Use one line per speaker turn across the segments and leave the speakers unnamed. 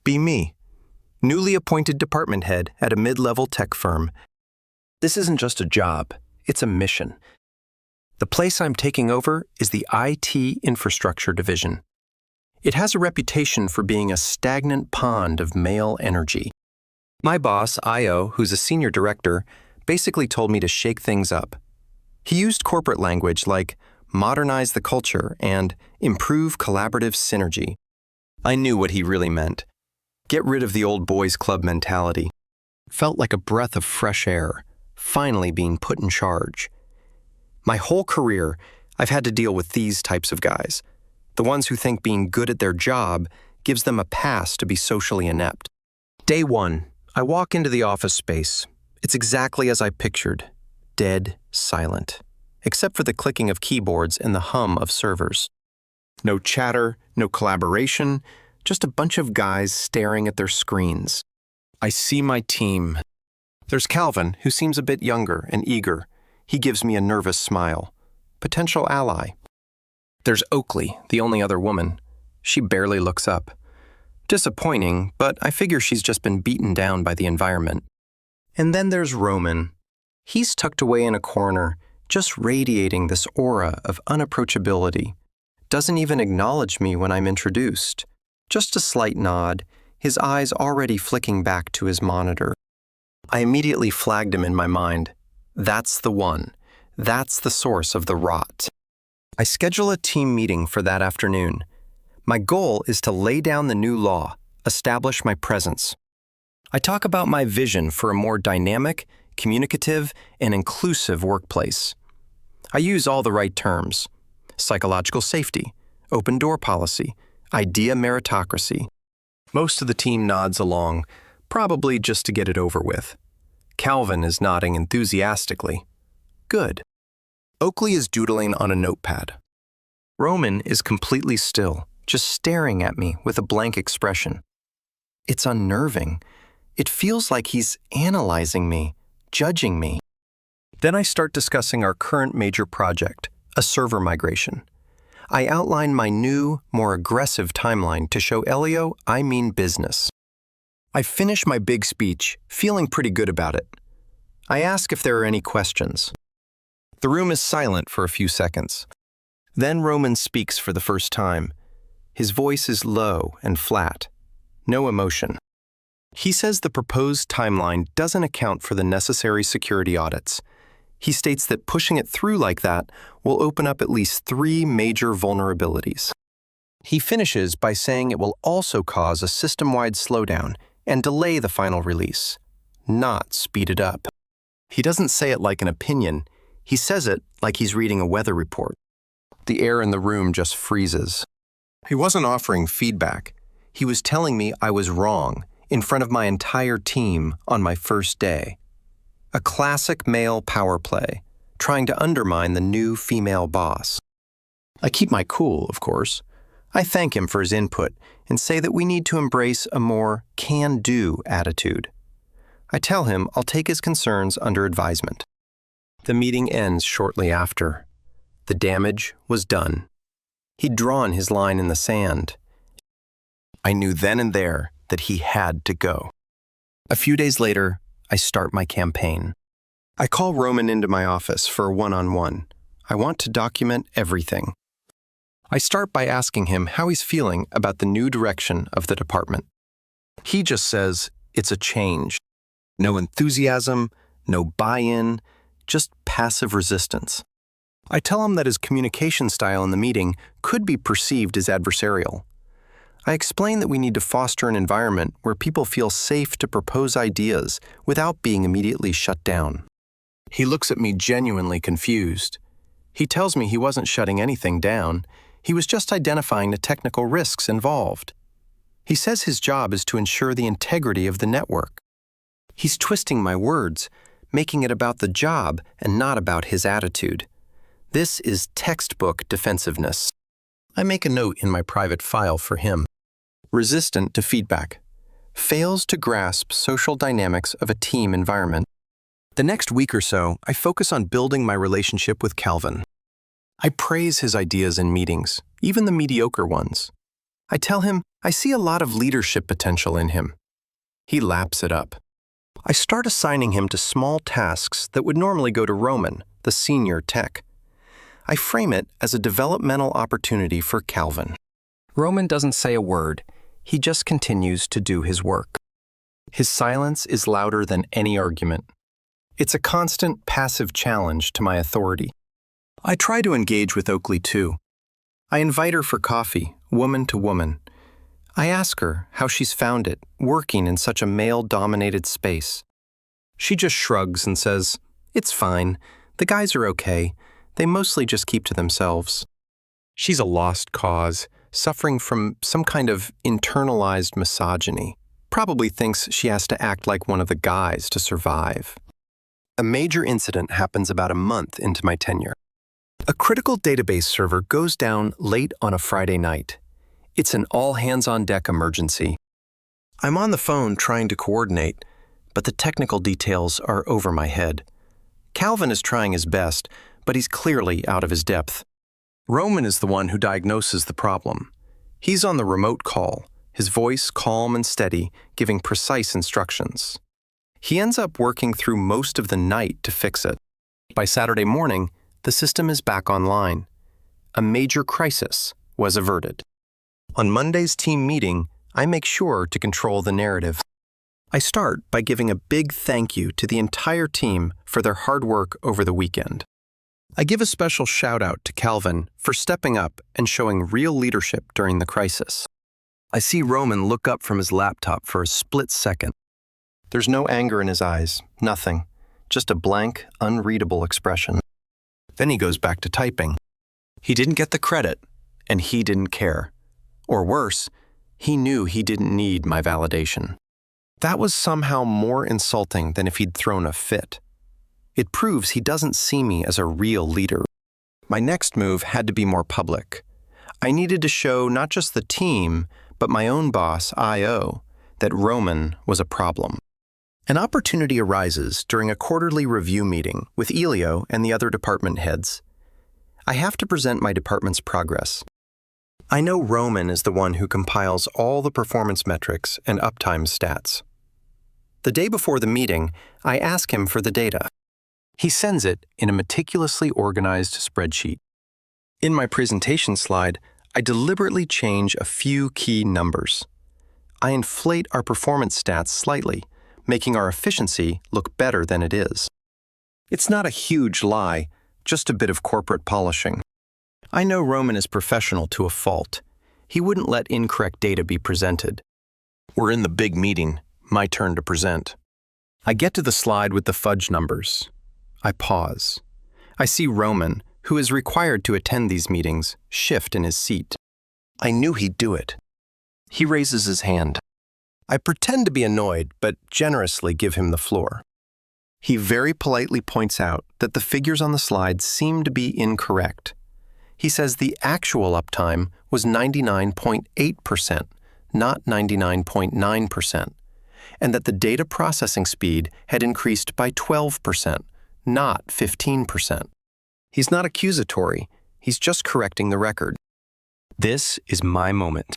Be me, newly appointed department head at a mid-level tech firm. This isn't just a job, it's a mission. The place I'm taking over is the IT infrastructure division. It has a reputation for being a stagnant pond of male energy. My boss, Io, who's a senior director, basically told me to shake things up. He used corporate language like modernize the culture and improve collaborative synergy. I knew what he really meant. Get rid of the old boys club mentality. Felt like a breath of fresh air, finally being put in charge. My whole career, I've had to deal with these types of guys. The ones who think being good at their job gives them a pass to be socially inept. Day one, I walk into the office space. It's exactly as I pictured. Dead silent, except for the clicking of keyboards and the hum of servers. No chatter, no collaboration, just a bunch of guys staring at their screens. I see my team. There's Calvin, who seems a bit younger and eager. He gives me a nervous smile. Potential ally. There's Oakley, the only other woman. She barely looks up. Disappointing, but I figure she's just been beaten down by the environment. And then there's Roman. He's tucked away in a corner, just radiating this aura of unapproachability. Doesn't even acknowledge me when I'm introduced. Just a slight nod, his eyes already flicking back to his monitor. I immediately flagged him in my mind. That's the one. That's the source of the rot. I schedule a team meeting for that afternoon. My goal is to lay down the new law, establish my presence. I talk about my vision for a more dynamic, communicative, and inclusive workplace. I use all the right terms: psychological safety, open door policy, idea meritocracy. Most of the team nods along, probably just to get it over with. Calvin is nodding enthusiastically. Good. Oakley is doodling on a notepad. Roman is completely still, just staring at me with a blank expression. It's unnerving. It feels like he's analyzing me, judging me. Then I start discussing our current major project, a server migration. I outline my new, more aggressive timeline to show Elio I mean business. I finish my big speech, feeling pretty good about it. I ask if there are any questions. The room is silent for a few seconds. Then Roman speaks for the first time. His voice is low and flat. No emotion. He says the proposed timeline doesn't account for the necessary security audits. He states that pushing it through like that will open up at least 3 major vulnerabilities. He finishes by saying it will also cause a system-wide slowdown and delay the final release, not speed it up. He doesn't say it like an opinion. He says it like he's reading a weather report. The air in the room just freezes. He wasn't offering feedback. He was telling me I was wrong in front of my entire team on my first day. A classic male power play, trying to undermine the new female boss. I keep my cool, of course. I thank him for his input and say that we need to embrace a more can-do attitude. I tell him I'll take his concerns under advisement. The meeting ends shortly after. The damage was done. He'd drawn his line in the sand. I knew then and there that he had to go. A few days later, I start my campaign. I call Roman into my office for a one-on-one. I want to document everything. I start by asking him how he's feeling about the new direction of the department. He just says it's a change. No enthusiasm, no buy-in, just passive resistance. I tell him that his communication style in the meeting could be perceived as adversarial. I explain that we need to foster an environment where people feel safe to propose ideas without being immediately shut down. He looks at me genuinely confused. He tells me he wasn't shutting anything down. He was just identifying the technical risks involved. He says his job is to ensure the integrity of the network. He's twisting my words, making it about the job and not about his attitude. This is textbook defensiveness. I make a note in my private file for him. Resistant to feedback. Fails to grasp social dynamics of a team environment. The next week or so, I focus on building my relationship with Calvin. I praise his ideas in meetings, even the mediocre ones. I tell him I see a lot of leadership potential in him. He laps it up. I start assigning him to small tasks that would normally go to Roman, the senior tech. I frame it as a developmental opportunity for Calvin. Roman doesn't say a word. He just continues to do his work. His silence is louder than any argument. It's a constant passive challenge to my authority. I try to engage with Oakley too. I invite her for coffee, woman to woman. I ask her how she's found it, working in such a male-dominated space. She just shrugs and says, "It's fine. The guys are okay. They mostly just keep to themselves." She's a lost cause, suffering from some kind of internalized misogyny. Probably thinks she has to act like one of the guys to survive. A major incident happens about a month into my tenure. A critical database server goes down late on a Friday night. It's an all-hands-on-deck emergency. I'm on the phone trying to coordinate, but the technical details are over my head. Calvin is trying his best, but he's clearly out of his depth. Roman is the one who diagnoses the problem. He's on the remote call, his voice calm and steady, giving precise instructions. He ends up working through most of the night to fix it. By Saturday morning, the system is back online. A major crisis was averted. On Monday's team meeting, I make sure to control the narrative. I start by giving a big thank you to the entire team for their hard work over the weekend. I give a special shout out to Calvin for stepping up and showing real leadership during the crisis. I see Roman look up from his laptop for a split second. There's no anger in his eyes, nothing, just a blank, unreadable expression. Then he goes back to typing. He didn't get the credit, and he didn't care. Or worse, he knew he didn't need my validation. That was somehow more insulting than if he'd thrown a fit. It proves he doesn't see me as a real leader. My next move had to be more public. I needed to show not just the team, but my own boss, I.O., that Roman was a problem. An opportunity arises during a quarterly review meeting with Elio and the other department heads. I have to present my department's progress. I know Roman is the one who compiles all the performance metrics and uptime stats. The day before the meeting, I ask him for the data. He sends it in a meticulously organized spreadsheet. In my presentation slide, I deliberately change a few key numbers. I inflate our performance stats slightly, making our efficiency look better than it is. It's not a huge lie, just a bit of corporate polishing. I know Roman is professional to a fault. He wouldn't let incorrect data be presented. We're in the big meeting, my turn to present. I get to the slide with the fudge numbers. I pause. I see Roman, who is required to attend these meetings, shift in his seat. I knew he'd do it. He raises his hand. I pretend to be annoyed, but generously give him the floor. He very politely points out that the figures on the slide seem to be incorrect. He says the actual uptime was 99.8%, not 99.9%, and that the data processing speed had increased by 12%, not 15%. He's not accusatory, he's just correcting the record. This is my moment.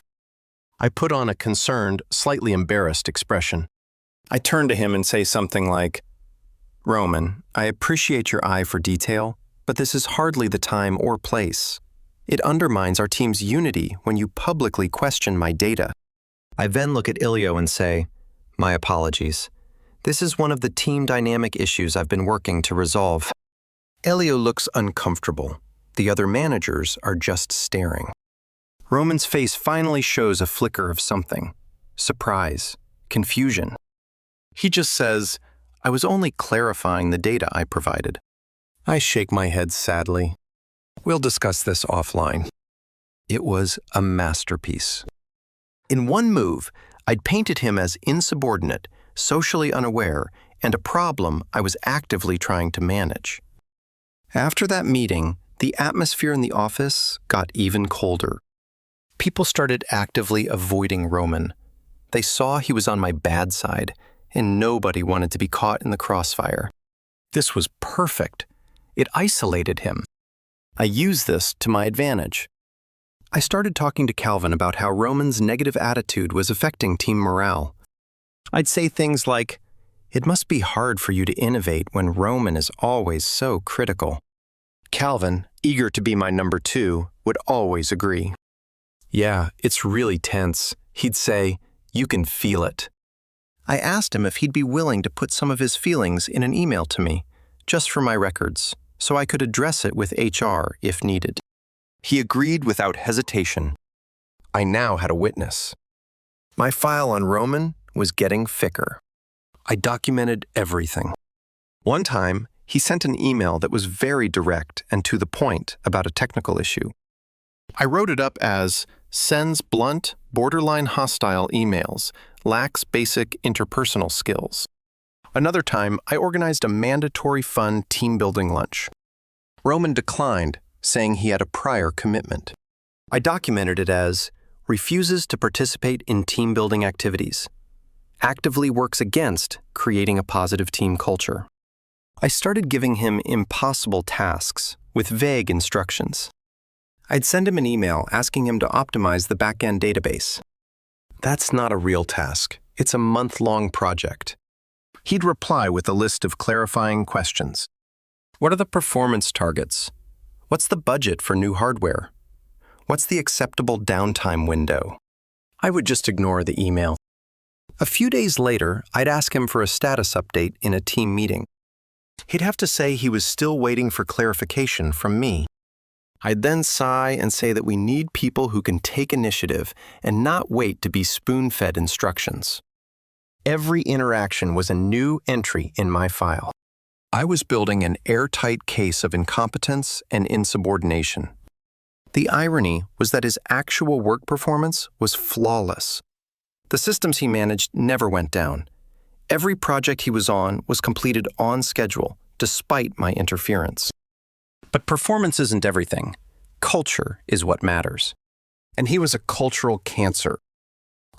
I put on a concerned, slightly embarrassed expression. I turn to him and say something like, "Roman, I appreciate your eye for detail, but this is hardly the time or place. It undermines our team's unity when you publicly question my data." I then look at Ilio and say, "My apologies. This is one of the team dynamic issues I've been working to resolve." Elio looks uncomfortable. The other managers are just staring. Roman's face finally shows a flicker of something. Surprise. Confusion. He just says, "I was only clarifying the data I provided." I shake my head sadly. We'll discuss this offline. It was a masterpiece. In one move, I'd painted him as insubordinate, socially unaware, and a problem I was actively trying to manage. After that meeting, the atmosphere in the office got even colder. People started actively avoiding Roman. They saw he was on my bad side, and nobody wanted to be caught in the crossfire. This was perfect. It isolated him. I used this to my advantage. I started talking to Calvin about how Roman's negative attitude was affecting team morale. I'd say things like, "It must be hard for you to innovate when Roman is always so critical." Calvin, eager to be my number two, would always agree. "Yeah, it's really tense." He'd say, "You can feel it." I asked him if he'd be willing to put some of his feelings in an email to me, just for my records, so I could address it with HR if needed. He agreed without hesitation. I now had a witness. My file on Roman was getting thicker. I documented everything. One time, he sent an email that was very direct and to the point about a technical issue. I wrote it up as, "Sends blunt, borderline hostile emails, lacks basic interpersonal skills." Another time, I organized a mandatory fun team-building lunch. Roman declined, saying he had a prior commitment. I documented it as, "Refuses to participate in team-building activities. Actively works against creating a positive team culture." I started giving him impossible tasks with vague instructions. I'd send him an email asking him to optimize the back-end database. "That's not a real task. It's a month-long project." He'd reply with a list of clarifying questions. "What are the performance targets? What's the budget for new hardware? What's the acceptable downtime window?" I would just ignore the email. A few days later, I'd ask him for a status update in a team meeting. He'd have to say he was still waiting for clarification from me. I'd then sigh and say that we need people who can take initiative and not wait to be spoon-fed instructions. Every interaction was a new entry in my file. I was building an airtight case of incompetence and insubordination. The irony was that his actual work performance was flawless. The systems he managed never went down. Every project he was on was completed on schedule, despite my interference. But performance isn't everything. Culture is what matters. And he was a cultural cancer.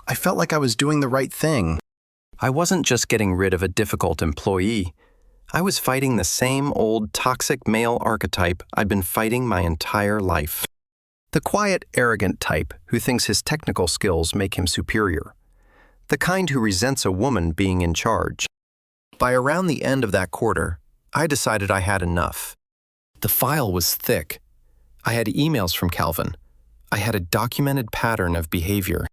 I felt like I was doing the right thing. I wasn't just getting rid of a difficult employee. I was fighting the same old toxic male archetype I'd been fighting my entire life. The quiet, arrogant type who thinks his technical skills make him superior. The kind who resents a woman being in charge. By around the end of that quarter, I decided I had enough. The file was thick. I had emails from Calvin. I had a documented pattern of behavior.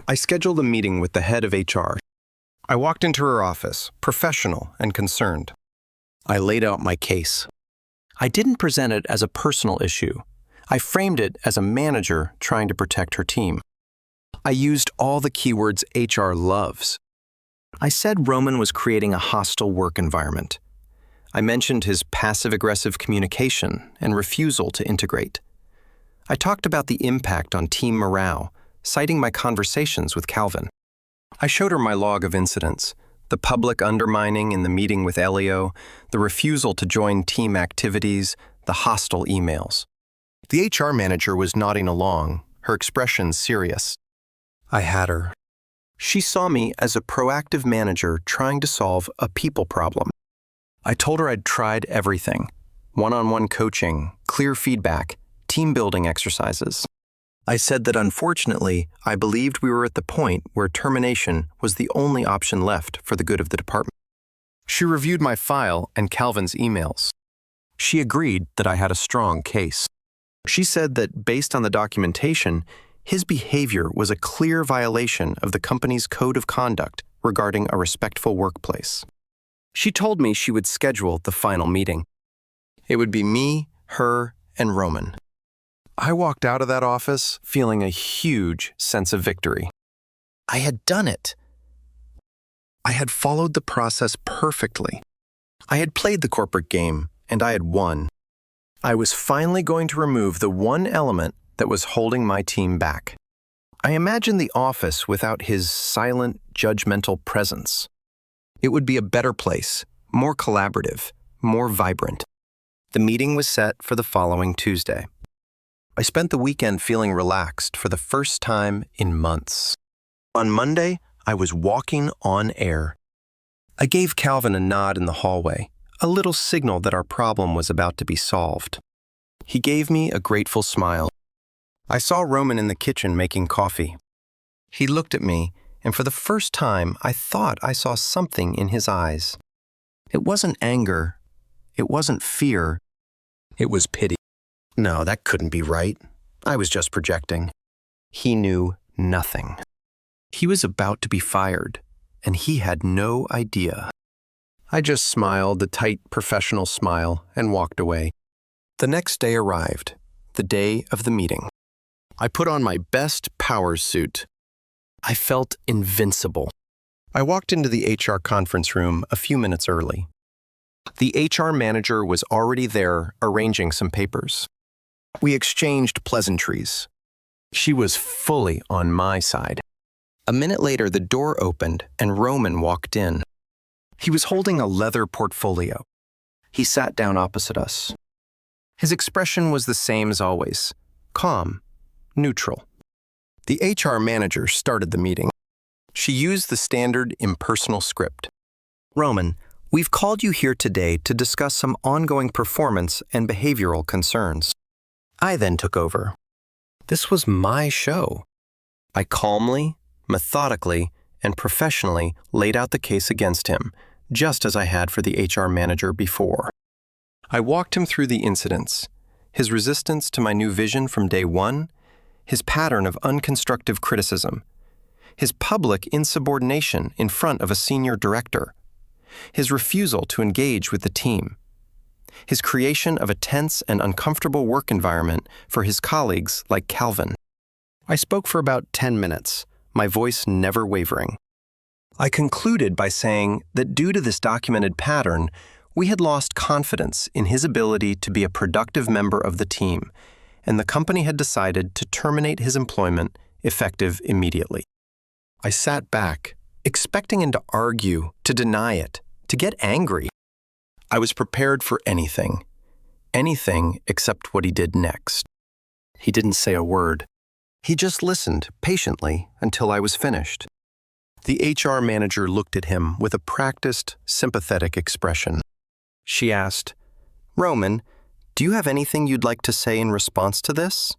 I scheduled a meeting with the head of HR. I walked into her office, professional and concerned. I laid out my case. I didn't present it as a personal issue. I framed it as a manager trying to protect her team. I used all the keywords HR loves. I said Roman was creating a hostile work environment. I mentioned his passive-aggressive communication and refusal to integrate. I talked about the impact on team morale, citing my conversations with Calvin. I showed her my log of incidents, the public undermining in the meeting with Elio, the refusal to join team activities, the hostile emails. The HR manager was nodding along, her expression serious. I had her. She saw me as a proactive manager trying to solve a people problem. I told her I'd tried everything: one-on-one coaching, clear feedback, team-building exercises. I said that unfortunately, I believed we were at the point where termination was the only option left for the good of the department. She reviewed my file and Calvin's emails. She agreed that I had a strong case. She said that based on the documentation, his behavior was a clear violation of the company's code of conduct regarding a respectful workplace. She told me she would schedule the final meeting. It would be me, her, and Roman. I walked out of that office feeling a huge sense of victory. I had done it. I had followed the process perfectly. I had played the corporate game, and I had won. I was finally going to remove the one element that was holding my team back. I imagined the office without his silent, judgmental presence. It would be a better place, more collaborative, more vibrant. The meeting was set for the following Tuesday. I spent the weekend feeling relaxed for the first time in months. On Monday, I was walking on air. I gave Calvin a nod in the hallway, a little signal that our problem was about to be solved. He gave me a grateful smile. I saw Roman in the kitchen making coffee. He looked at me, and for the first time, I thought I saw something in his eyes. It wasn't anger. It wasn't fear. It was pity. No, that couldn't be right. I was just projecting. He knew nothing. He was about to be fired, and he had no idea. I just smiled a tight, professional smile and walked away. The next day arrived, the day of the meeting. I put on my best power suit. I felt invincible. I walked into the HR conference room a few minutes early. The HR manager was already there arranging some papers. We exchanged pleasantries. She was fully on my side. A minute later, the door opened and Roman walked in. He was holding a leather portfolio. He sat down opposite us. His expression was the same as always, calm, neutral. The HR manager started the meeting. She used the standard impersonal script. Roman, we've called you here today to discuss some ongoing performance and behavioral concerns. I then took over. This was my show. I calmly, methodically, and professionally laid out the case against him, just as I had for the HR manager before. I walked him through the incidents, his resistance to my new vision from day one, his pattern of unconstructive criticism, his public insubordination in front of a senior director, his refusal to engage with the team, his creation of a tense and uncomfortable work environment for his colleagues like Calvin. I spoke for about 10 minutes, my voice never wavering. I concluded by saying that due to this documented pattern, we had lost confidence in his ability to be a productive member of the team, and the company had decided to terminate his employment effective immediately. I sat back, expecting him to argue, to deny it, to get angry. I was prepared for anything except what he did next. He didn't say a word. He just listened patiently until I was finished. The HR manager looked at him with a practiced, sympathetic expression. She asked, Roman, do you have anything you'd like to say in response to this?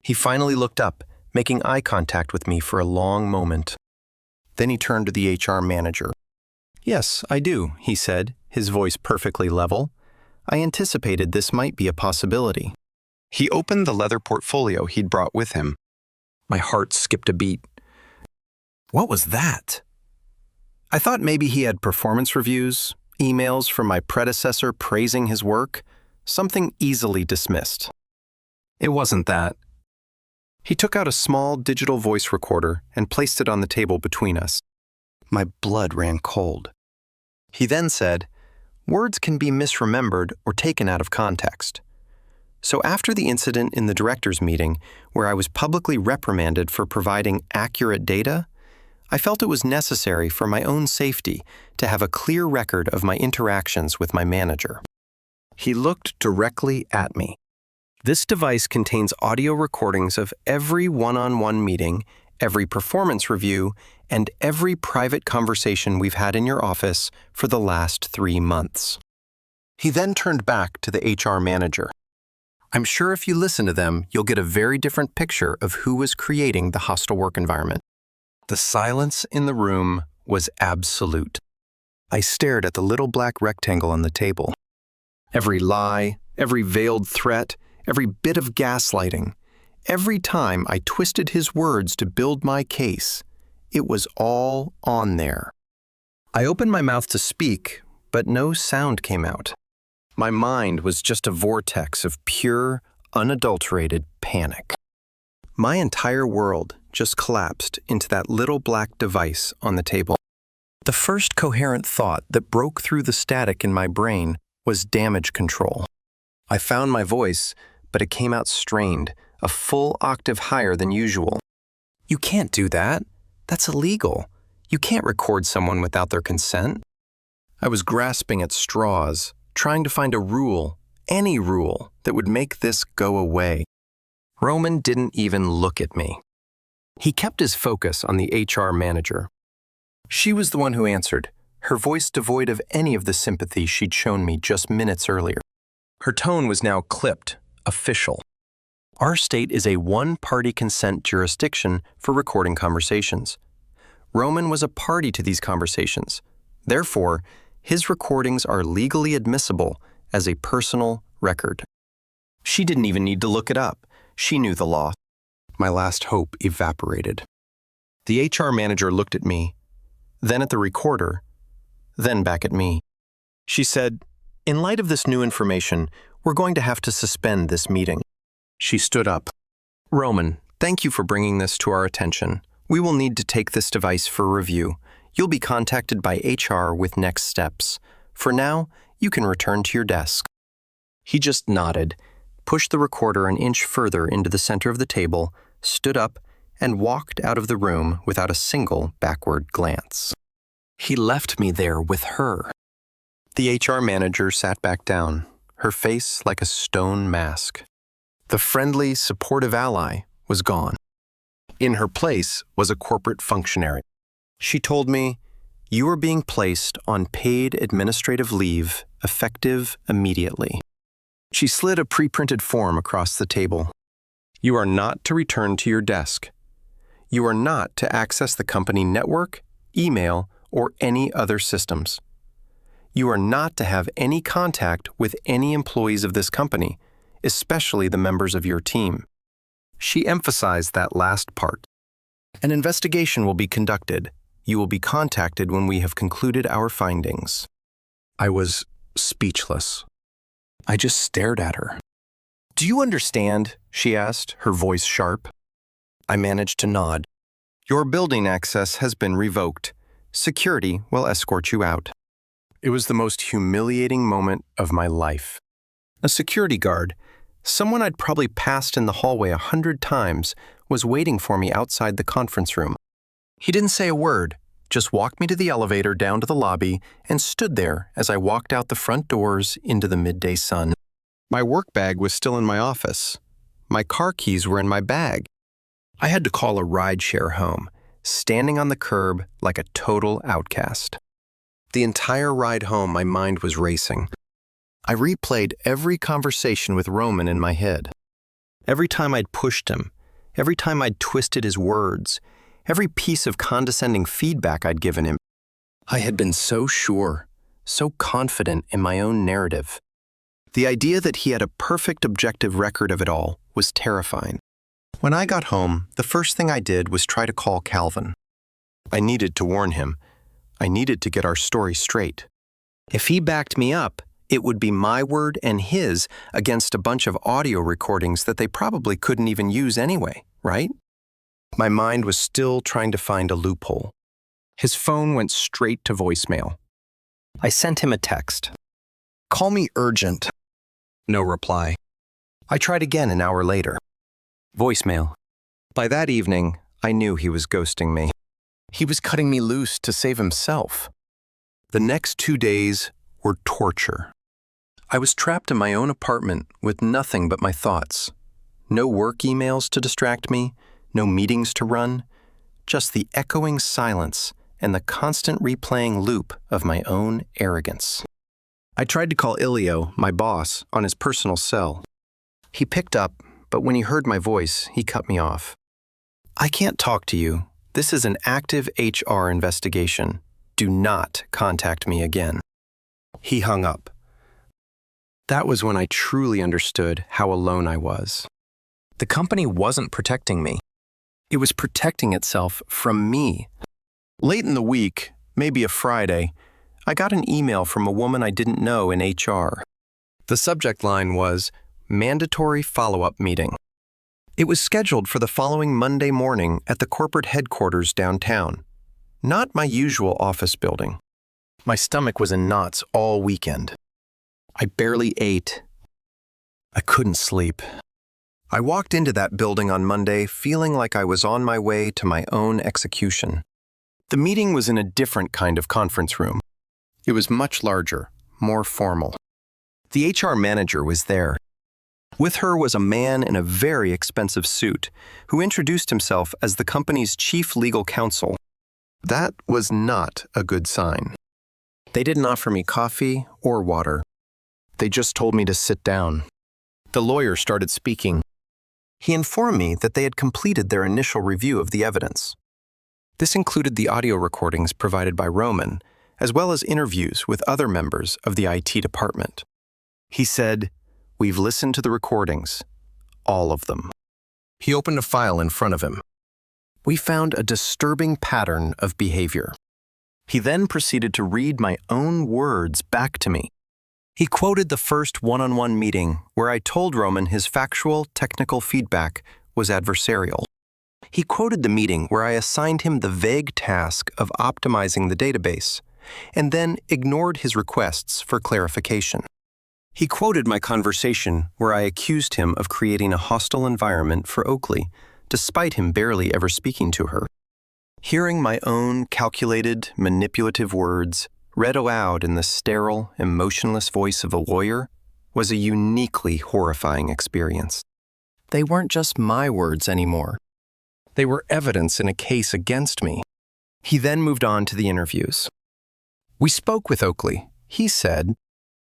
He finally looked up, making eye contact with me for a long moment. Then he turned to the HR manager. Yes, I do, he said, his voice perfectly level. I anticipated this might be a possibility. He opened the leather portfolio he'd brought with him. My heart skipped a beat. What was that? I thought maybe he had performance reviews, emails from my predecessor praising his work, something easily dismissed. It wasn't that. He took out a small digital voice recorder and placed it on the table between us. My blood ran cold. He then said, words can be misremembered or taken out of context. So after the incident in the directors' meeting, where I was publicly reprimanded for providing accurate data, I felt it was necessary for my own safety to have a clear record of my interactions with my manager. He looked directly at me. This device contains audio recordings of every one-on-one meeting, every performance review, and every private conversation we've had in your office for the last 3 months. He then turned back to the HR manager. I'm sure if you listen to them, you'll get a very different picture of who was creating the hostile work environment. The silence in the room was absolute. I stared at the little black rectangle on the table. Every lie, every veiled threat, every bit of gaslighting, every time I twisted his words to build my case, it was all on there. I opened my mouth to speak, but no sound came out. My mind was just a vortex of pure, unadulterated panic. My entire world just collapsed into that little black device on the table. The first coherent thought that broke through the static in my brain was damage control. I found my voice, but it came out strained, a full octave higher than usual. You can't do that. That's illegal. You can't record someone without their consent. I was grasping at straws, trying to find a rule, any rule, that would make this go away. Roman didn't even look at me. He kept his focus on the HR manager. She was the one who answered, her voice devoid of any of the sympathy she'd shown me just minutes earlier. Her tone was now clipped, official. Our state is a one-party consent jurisdiction for recording conversations. Roman was a party to these conversations. Therefore, his recordings are legally admissible as a personal record. She didn't even need to look it up. She knew the law. My last hope evaporated. The HR manager looked at me, then at the recorder, then back at me. She said, "In light of this new information, we're going to have to suspend this meeting." She stood up. "Roman, thank you for bringing this to our attention. We will need to take this device for review. You'll be contacted by HR with next steps. For now, you can return to your desk." He just nodded, pushed the recorder an inch further into the center of the table, stood up, and walked out of the room without a single backward glance. He left me there with her. The HR manager sat back down, her face like a stone mask. The friendly, supportive ally was gone. In her place was a corporate functionary. She told me, "You are being placed on paid administrative leave, effective immediately." She slid a pre-printed form across the table. "You are not to return to your desk. You are not to access the company network, email, or any other systems. You are not to have any contact with any employees of this company, especially the members of your team." She emphasized that last part. "An investigation will be conducted. You will be contacted when we have concluded our findings." I was speechless. I just stared at her. "Do you understand?" she asked, her voice sharp. I managed to nod. "Your building access has been revoked. Security will escort you out." It was the most humiliating moment of my life. A security guard, someone I'd probably passed in the hallway 100 times, was waiting for me outside the conference room. He didn't say a word, just walked me to the elevator down to the lobby and stood there as I walked out the front doors into the midday sun. My work bag was still in my office. My car keys were in my bag. I had to call a rideshare home, standing on the curb like a total outcast. The entire ride home, my mind was racing. I replayed every conversation with Roman in my head. Every time I'd pushed him, every time I'd twisted his words, every piece of condescending feedback I'd given him. I had been so sure, so confident in my own narrative. The idea that he had a perfect objective record of it all was terrifying. When I got home, the first thing I did was try to call Calvin. I needed to warn him. I needed to get our story straight. If he backed me up, it would be my word and his against a bunch of audio recordings that they probably couldn't even use anyway, right? My mind was still trying to find a loophole. His phone went straight to voicemail. I sent him a text. "Call me urgent." No reply. I tried again an hour later. Voicemail. By that evening, I knew he was ghosting me. He was cutting me loose to save himself. The next 2 days were torture. I was trapped in my own apartment with nothing but my thoughts. No work emails to distract me, no meetings to run, just the echoing silence and the constant replaying loop of my own arrogance. I tried to call Ilio, my boss, on his personal cell. He picked up, but when he heard my voice, he cut me off. "I can't talk to you. This is an active HR investigation. Do not contact me again." He hung up. That was when I truly understood how alone I was. The company wasn't protecting me. It was protecting itself from me. Late in the week, maybe a Friday, I got an email from a woman I didn't know in HR. The subject line was, "Mandatory follow-up meeting." It was scheduled for the following Monday morning at the corporate headquarters downtown. Not my usual office building. My stomach was in knots all weekend. I barely ate. I couldn't sleep. I walked into that building on Monday feeling like I was on my way to my own execution. The meeting was in a different kind of conference room. It was much larger, more formal. The HR manager was there. With her was a man in a very expensive suit who introduced himself as the company's chief legal counsel. That was not a good sign. They didn't offer me coffee or water. They just told me to sit down. The lawyer started speaking. He informed me that they had completed their initial review of the evidence. This included the audio recordings provided by Roman, as well as interviews with other members of the IT department. He said, "We've listened to the recordings, all of them." He opened a file in front of him. We found a disturbing pattern of behavior. He then proceeded to read my own words back to me. He quoted the first one-on-one meeting where I told Roman his factual, technical feedback was adversarial. He quoted the meeting where I assigned him the vague task of optimizing the database, and then ignored his requests for clarification. He quoted my conversation where I accused him of creating a hostile environment for Oakley, despite him barely ever speaking to her. Hearing my own calculated, manipulative words read aloud in the sterile, emotionless voice of a lawyer was a uniquely horrifying experience. They weren't just my words anymore. They were evidence in a case against me. He then moved on to the interviews. We spoke with Oakley. He said,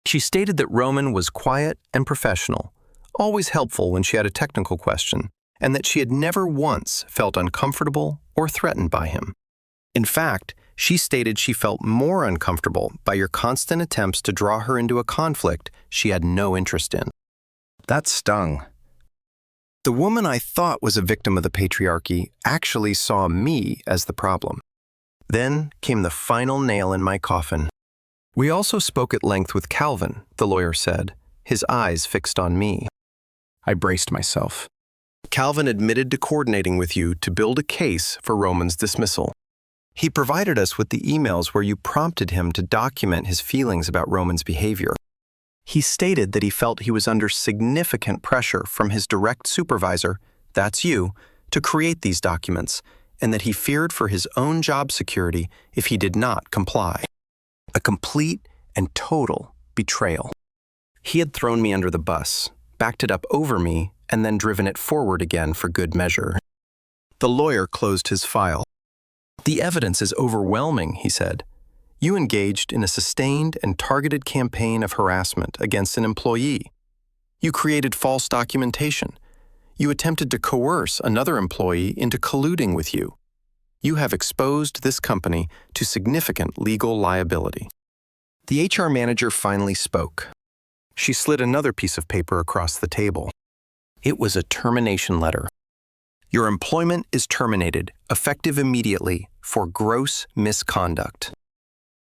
she stated that Roman was quiet and professional, always helpful when she had a technical question, and that she had never once felt uncomfortable or threatened by him. In fact, she stated she felt more uncomfortable by your constant attempts to draw her into a conflict she had no interest in. That stung. The woman I thought was a victim of the patriarchy actually saw me as the problem. Then came the final nail in my coffin. We also spoke at length with Calvin, the lawyer said, his eyes fixed on me. I braced myself. Calvin admitted to coordinating with you to build a case for Roman's dismissal. He provided us with the emails where you prompted him to document his feelings about Roman's behavior. He stated that he felt he was under significant pressure from his direct supervisor, that's you, to create these documents, and that he feared for his own job security if he did not comply. A complete and total betrayal. He had thrown me under the bus, backed it up over me, and then driven it forward again for good measure. The lawyer closed his file. The evidence is overwhelming, he said. You engaged in a sustained and targeted campaign of harassment against an employee. You created false documentation. You attempted to coerce another employee into colluding with you. You have exposed this company to significant legal liability. The HR manager finally spoke. She slid another piece of paper across the table. It was a termination letter. Your employment is terminated, effective immediately, for gross misconduct.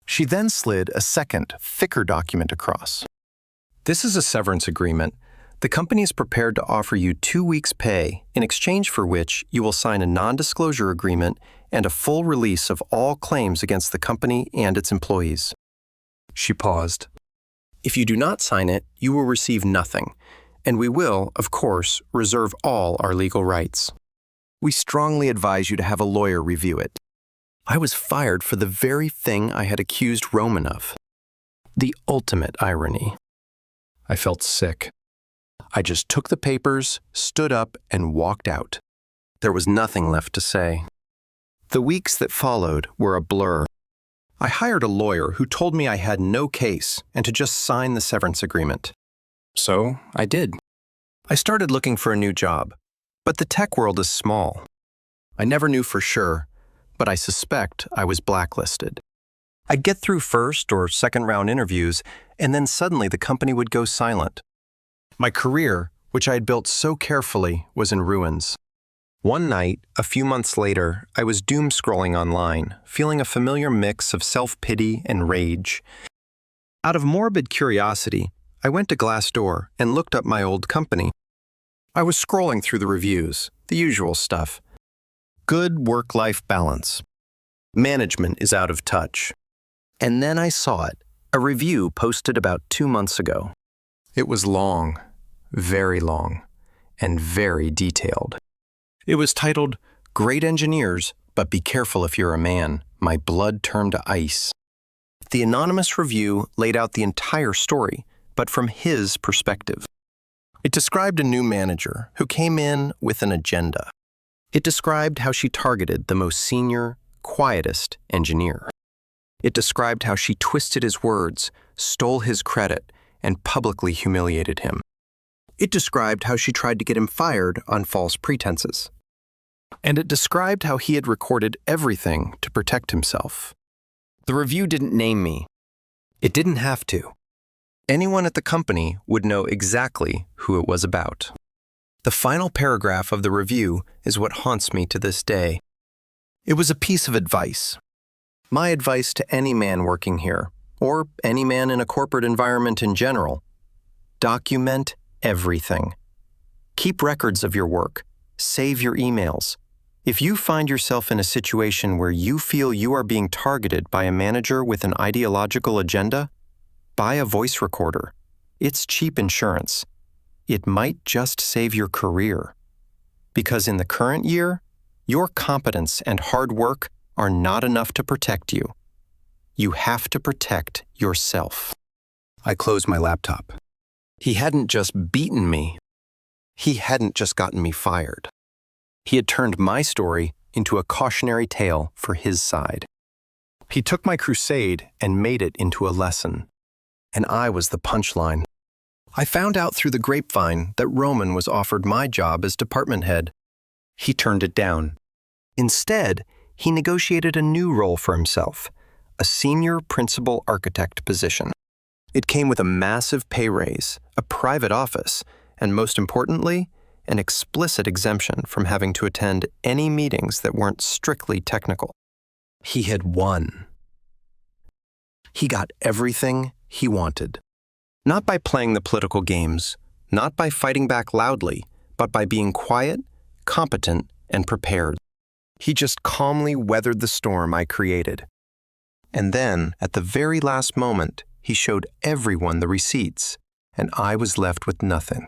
She then slid a second, thicker document across. This is a severance agreement. The company is prepared to offer you 2 weeks' pay, in exchange for which you will sign a non-disclosure agreement and a full release of all claims against the company and its employees. She paused. If you do not sign it, you will receive nothing, and we will, of course, reserve all our legal rights. We strongly advise you to have a lawyer review it. I was fired for the very thing I had accused Roman of. The ultimate irony. I felt sick. I just took the papers, stood up, and walked out. There was nothing left to say. The weeks that followed were a blur. I hired a lawyer who told me I had no case and to just sign the severance agreement. So I did. I started looking for a new job, but the tech world is small. I never knew for sure, but I suspect I was blacklisted. I'd get through first or second round interviews, and then suddenly the company would go silent. My career, which I had built so carefully, was in ruins. One night, a few months later, I was doom scrolling online, feeling a familiar mix of self-pity and rage. Out of morbid curiosity, I went to Glassdoor and looked up my old company. I was scrolling through the reviews, the usual stuff. Good work-life balance. Management is out of touch. And then I saw it, a review posted about 2 months ago. It was long, very long, and very detailed. It was titled, "Great Engineers, but be careful if you're a man. My blood turned to ice." The anonymous review laid out the entire story, but from his perspective. It described a new manager who came in with an agenda. It described how she targeted the most senior, quietest engineer. It described how she twisted his words, stole his credit, and publicly humiliated him. It described how she tried to get him fired on false pretenses. And it described how he had recorded everything to protect himself. The review didn't name me. It didn't have to. Anyone at the company would know exactly who it was about. The final paragraph of the review is what haunts me to this day. It was a piece of advice. My advice to any man working here, or any man in a corporate environment in general: document everything. Keep records of your work. Save your emails. If you find yourself in a situation where you feel you are being targeted by a manager with an ideological agenda, buy a voice recorder. It's cheap insurance. It might just save your career. Because in the current year, your competence and hard work are not enough to protect you. You have to protect yourself. I closed my laptop. He hadn't just beaten me. He hadn't just gotten me fired. He had turned my story into a cautionary tale for his side. He took my crusade and made it into a lesson. And I was the punchline. I found out through the grapevine that Roman was offered my job as department head. He turned it down. Instead, he negotiated a new role for himself, a senior principal architect position. It came with a massive pay raise, a private office, and most importantly, an explicit exemption from having to attend any meetings that weren't strictly technical. He had won. He got everything he wanted. Not by playing the political games, not by fighting back loudly, but by being quiet, competent, and prepared. He just calmly weathered the storm I created. And then, at the very last moment, he showed everyone the receipts, and I was left with nothing.